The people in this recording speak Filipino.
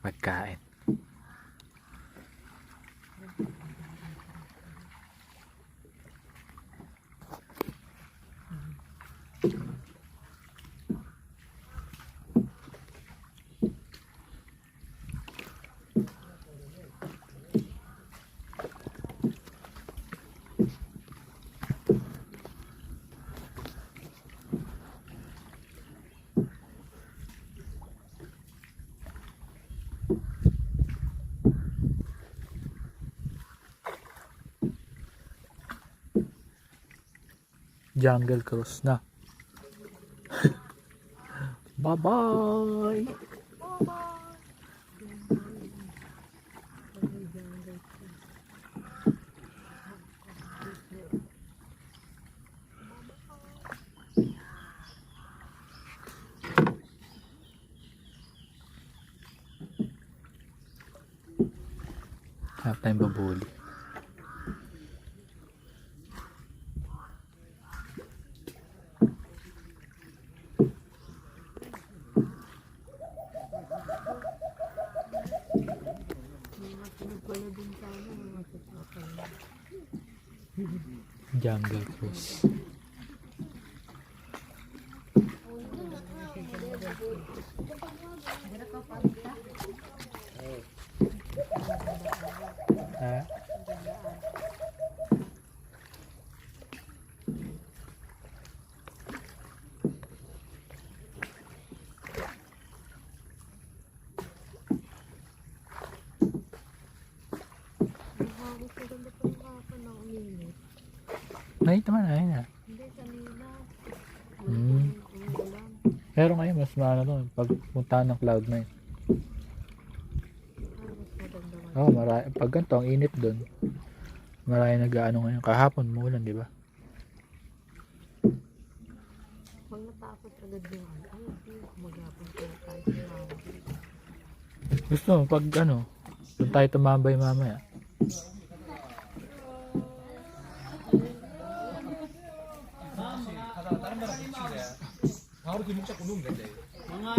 Pagkain. Jungle cruise na. Bye-bye! Half time babuli. Jungle cruise. Ha? Night naman ay na. Hindi, kanina. Pero ngayon mas maano to pagpunta ng Cloud9. Oh, marami pag ganito ang init doon. Marami nag-aano ngayon. Kahapon umulan, di ba? Pag natapos agad yung ay, hindi maghapon tayo kahit na. Gusto mo pag ano, doon tayo tumambay mamaya. 바로 김치 굽는 건데. Mga